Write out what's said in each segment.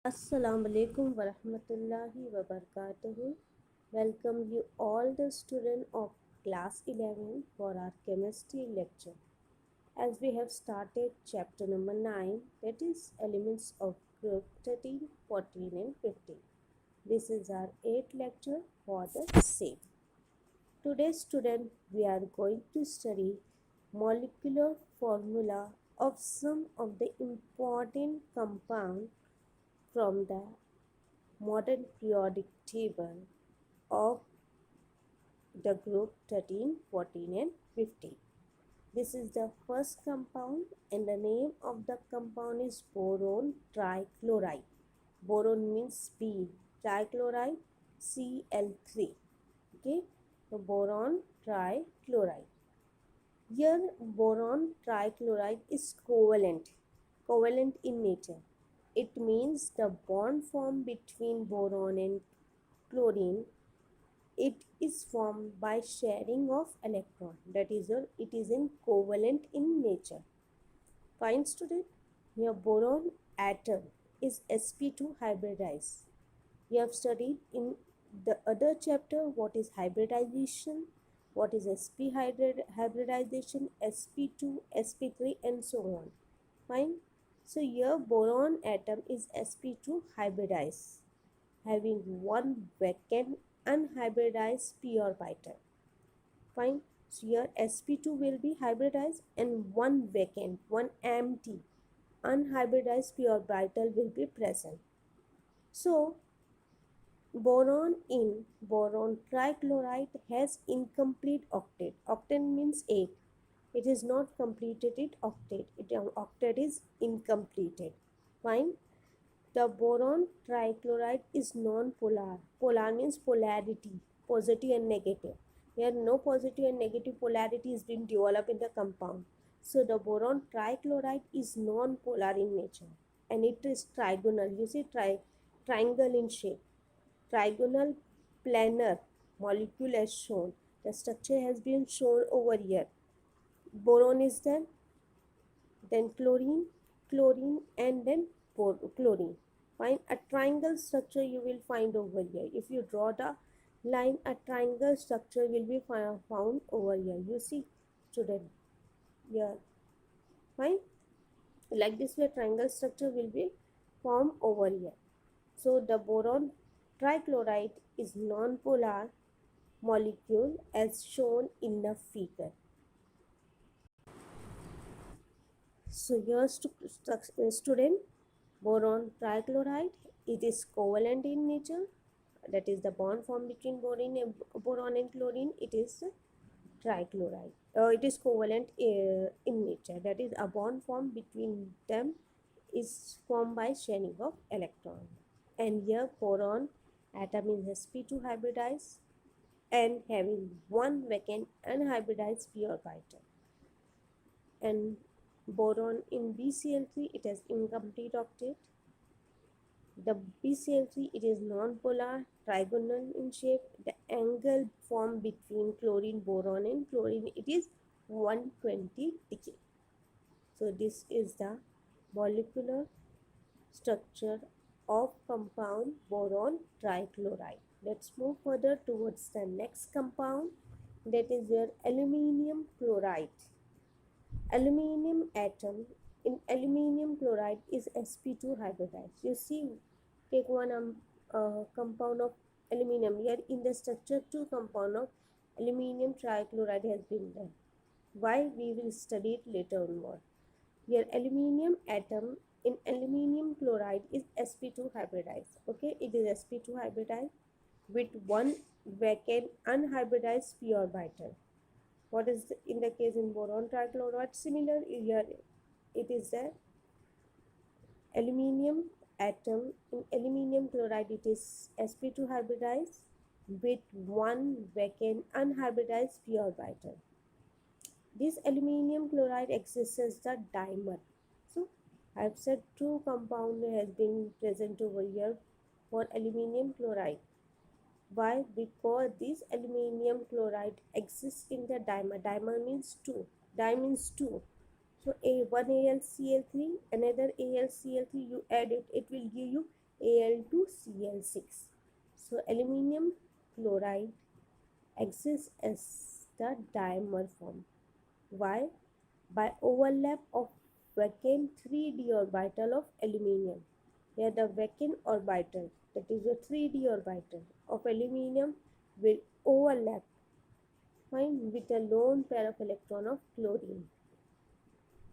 Assalamu alaikum wa rahmatullahi wa barakatuhu. Welcome you all the students of class 11 for our chemistry lecture. As we have started chapter number 9, that is elements of group 13, 14 and 15. This is our 8th lecture for the same. Today student we are going to study molecular formula of some of the important compound from the modern periodic table of the group 13, 14 and 15. This is the first compound and the name of the compound is boron trichloride. Boron means B, trichloride Cl3. Okay, so boron trichloride. Here boron trichloride is covalent in nature. It means the bond formed between boron and chlorine, it is formed by sharing of electron. That is, it is in covalent in nature. Fine student, your boron atom is sp2 hybridized. You have studied in the other chapter what is hybridization, what is hybridization, sp2, sp3 and so on. Fine. So your boron atom is sp2 hybridized, having one vacant unhybridized p orbital. Fine. So here sp2 will be hybridized and one vacant, one empty unhybridized p orbital will be present. So boron in boron trichloride has incomplete octet. Octet means 8. It is not completed octet. Octet is incompleted. Fine. The boron trichloride is non-polar. Polar means polarity, positive and negative. Here no positive and negative polarity is being developed in the compound. So the boron trichloride is non-polar in nature and it is trigonal. You see triangle in shape. Trigonal planar molecule as shown. The structure has been shown over here. Boron is there, then chlorine and then chlorine. Find a triangle structure you will find over here. If you draw the line, a triangle structure will be found over here. You see student here. Fine. Like this way triangle structure will be formed over here. So the boron trichloride is non-polar molecule as shown in the figure. So here student, boron trichloride, it is covalent in nature. That is the bond formed between boron and chlorine. It is trichloride. It is covalent in nature. That is a bond formed between them is formed by sharing of electron. And here boron atom is sp2 hybridized and having one vacant unhybridized p orbital. And boron in BCl3 it has incomplete octet. The BCl3 it is non-polar, trigonal in shape. The angle formed between chlorine, boron and chlorine it is 120 degree. So this is the molecular structure of compound boron trichloride. Let's move further towards the next compound, that is your aluminium chloride. Aluminium atom in aluminium chloride is sp2 hybridized. You see, take one compound of aluminium. Here in the structure, two compound of aluminium trichloride has been done. Why? We will study it later on more. Here aluminium atom in aluminium chloride is sp2 hybridized. Okay, it is sp2 hybridized with one vacant unhybridized p orbital. What is in the case in boron trichloride? Similar here it is the aluminium atom in aluminium chloride it is sp2 hybridized with one vacant unhybridized p orbital. This aluminium chloride exists as the dimer. So I have said two compound has been present over here for aluminium chloride. Why? Because this aluminium chloride exists in the dimer. Dimer means two. Di means two. So one AlCl3, another AlCl3, you add it, it will give you Cl6. So aluminium chloride exists as the dimer form. Why? By overlap of vacant 3d orbital of aluminium. Here the vacant orbital, that is the 3d orbital of aluminium, will overlap, fine, with a lone pair of electron of chlorine.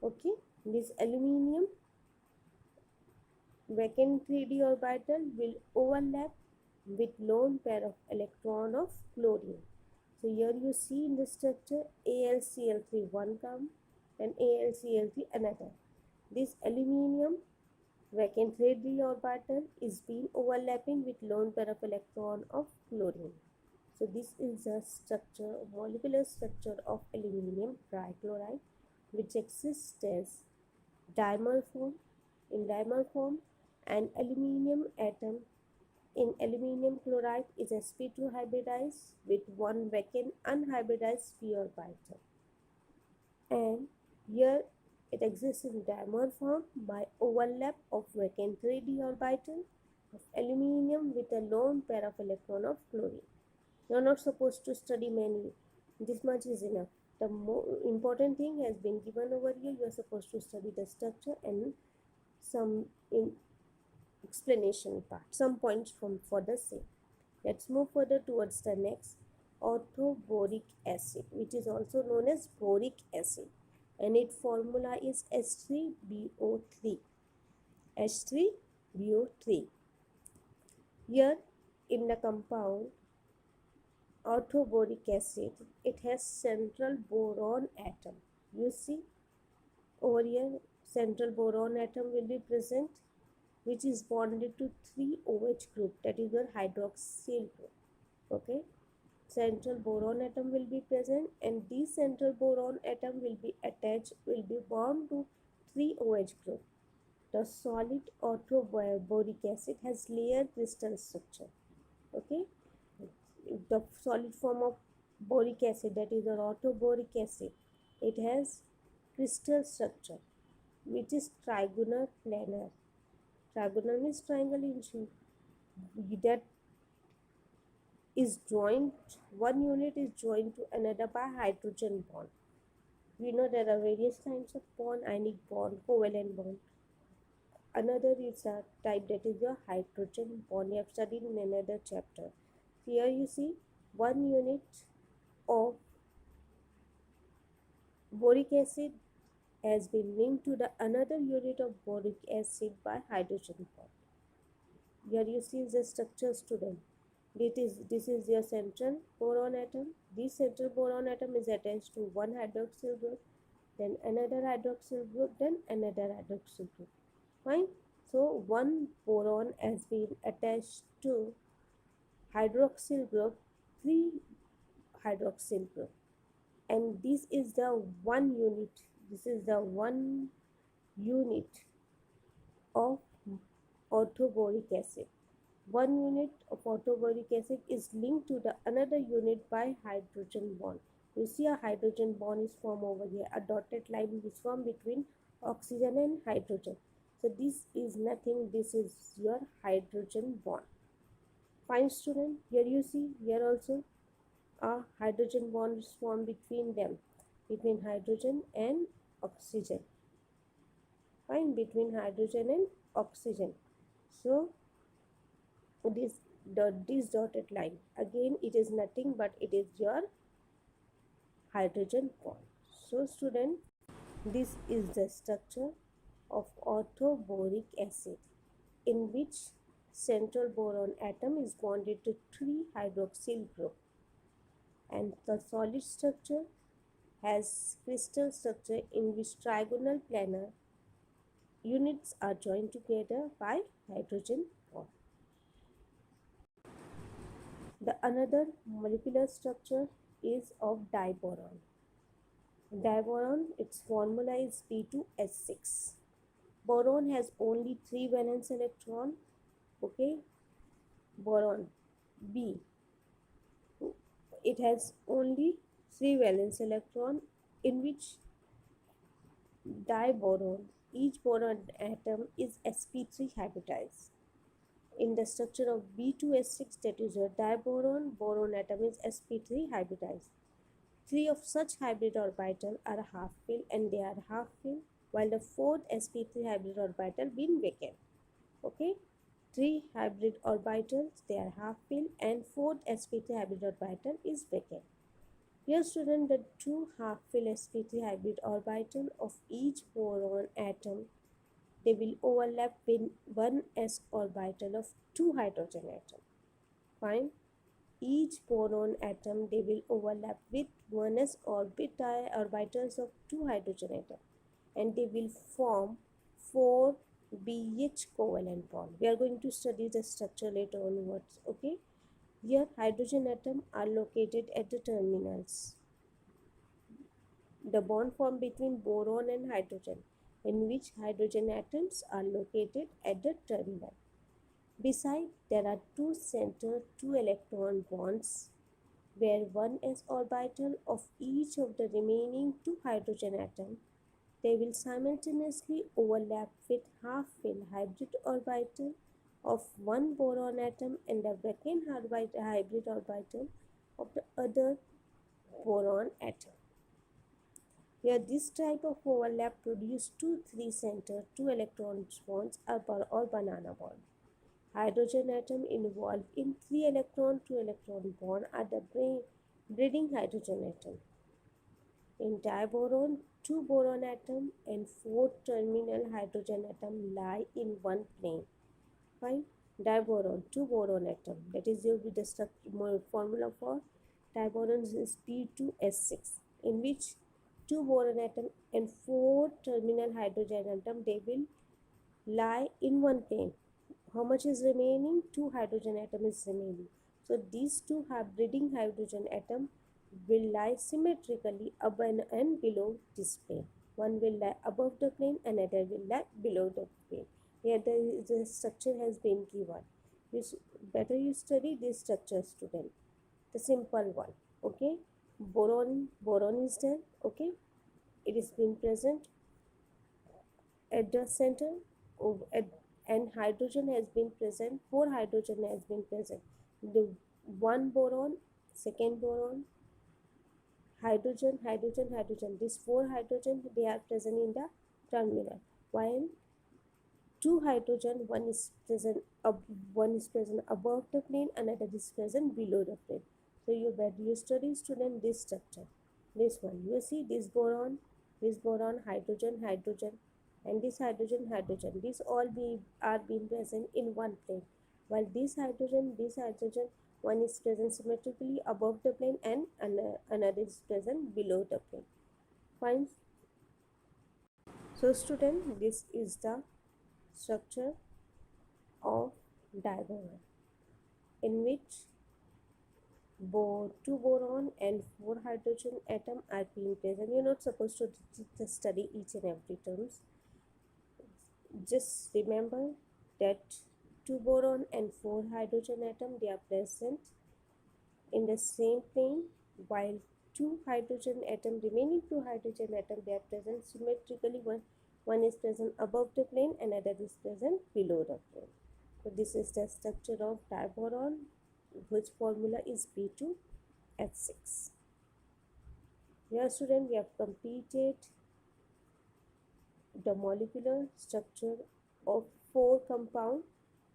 Okay, this aluminium vacant 3d orbital will overlap with lone pair of electron of chlorine. So here you see in the structure AlCl3 one come and AlCl3 another. This aluminium vacant 3d orbital is being overlapping with lone pair of electron of chlorine. So this is the structure, molecular structure of aluminium trichloride, which exists as dimer form. In dimer form, an aluminium atom in aluminium chloride is sp2 hybridized with one vacant unhybridized p orbital. And here it exists in dimer form by overlap of vacant 3d orbital of aluminium with a lone pair of electron of chlorine. You are not supposed to study many. This much is enough. The more important thing has been given over here. You are supposed to study the structure and some explanation part, some points from for the same. Let's move further towards the next, orthoboric acid, which is also known as boric acid, and its formula is H3BO3. H3BO3. Here in the compound orthoboric acid, it has central boron atom. You see over here, central boron atom will be present, which is bonded to 3 OH group, that is your hydroxyl group. Okay, central boron atom will be present, and this central boron atom will be bound to 3 OH group. The solid orthoboric acid has layer crystal structure. Okay, the solid form of boric acid, that is the orthoboric acid, it has crystal structure which is trigonal planar. Trigonal means triangle in shape, that is joined, one unit is joined to another by hydrogen bond. We know there are various kinds of bond, ionic bond, covalent bond. Another is a type, that is your hydrogen bond. You have studied in another chapter. Here you see one unit of boric acid has been linked to the another unit of boric acid by hydrogen bond. Here you see the structure, student. This is your central boron atom. This central boron atom is attached to one hydroxyl group, then another hydroxyl group, then another hydroxyl group. Fine. So one boron has been attached to hydroxyl group, 3 hydroxyl group, and this is the one unit. This is the one unit of orthoboric acid. One unit of orthoboric acid is linked to the another unit by hydrogen bond. You see a hydrogen bond is formed over here. A dotted line is formed between oxygen and hydrogen. So this is nothing. This is your hydrogen bond. Fine, student. Here you see, here also a hydrogen bond is formed between them, between hydrogen and oxygen. Fine, between hydrogen and oxygen. So this dotted line, again it is nothing but it is your hydrogen bond. So student, this is the structure of orthoboric acid, in which central boron atom is bonded to 3 hydroxyl group, and the solid structure has crystal structure in which trigonal planar units are joined together by hydrogen bond. The another molecular structure is of diboron. Diboron, its formula is B2H6. Boron has only 3 valence electron. Okay, boron B, it has only 3 valence electron, in which diboron, each boron atom is sp3 hybridized. in the structure of B2S6, that is your diboron, boron atom is sp3 hybridized. 3 of such hybrid orbital are half-filled and they are half-filled, while the 4th sp3 hybrid orbital been vacant. Okay, 3 hybrid orbitals, they are half-filled, and 4th sp3 hybrid orbital is vacant. Here student, the 2 half-filled sp3 hybrid orbital of each boron atom, they will overlap with one s orbital of 2 hydrogen atom. Fine. Each boron atom, they will overlap with 1s orbitals of 2 hydrogen atom, and they will form 4 BH covalent bond. We are going to study the structure later onwards. Okay. Here hydrogen atom are located at the terminals. The bond formed between boron and hydrogen, in which hydrogen atoms are located at the terminal. Besides, there are 2 center 2 electron bonds where one s orbital of each of the remaining 2 hydrogen atoms, they will simultaneously overlap with half-filled hybrid orbital of one boron atom and the vacant hybrid orbital of the other boron atom. Here this type of overlap produce 2-3 center 2 electron bonds or banana bond. Hydrogen atom involved in 3 electron 2 electron bond are the breeding hydrogen atom. In diboron, 2 boron atom and 4 terminal hydrogen atom lie in one plane. Fine. Diboron, 2 boron atom, that is the formula for diboron is B2S6, in which 2 boron atom and 4 terminal hydrogen atom, they will lie in one plane. How much is remaining? 2 hydrogen atom is remaining. So these 2 breeding hydrogen atom will lie symmetrically above and below this plane. One will lie above the plane, another will lie below the plane. Here the structure has been given. Better you study this structure, student. The simple one. Okay. Boron is there. Okay. It is been present at the center and hydrogen has been present. 4 hydrogen has been present. The one boron, second boron, hydrogen. These 4 hydrogen, they are present in the terminal, while 2 hydrogen, one is present above the plane, another is present below the plane. So you study, student, this structure. This one, you see this boron, hydrogen, and this hydrogen. These all are being present in one plane, while this hydrogen, one is present symmetrically above the plane and another is present below the plane. Fine. So student, this is the structure of diboron, in which 2 boron and 4 hydrogen atom are being present. You're not supposed to study each and every terms. Just remember that 2 boron and 4 hydrogen atom, they are present in the same plane, while 2 hydrogen atom, remaining 2 hydrogen atom, they are present symmetrically. One is present above the plane, another is present below the plane. So this is the structure of diboron, which formula is B2H6. Here student, we have completed the molecular structure of 4 compounds.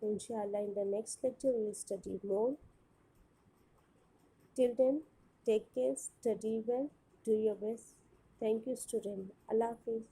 Inshallah, in the next lecture we will study more. Till then, take care, study well, do your best. Thank you student. Allah Hafiz.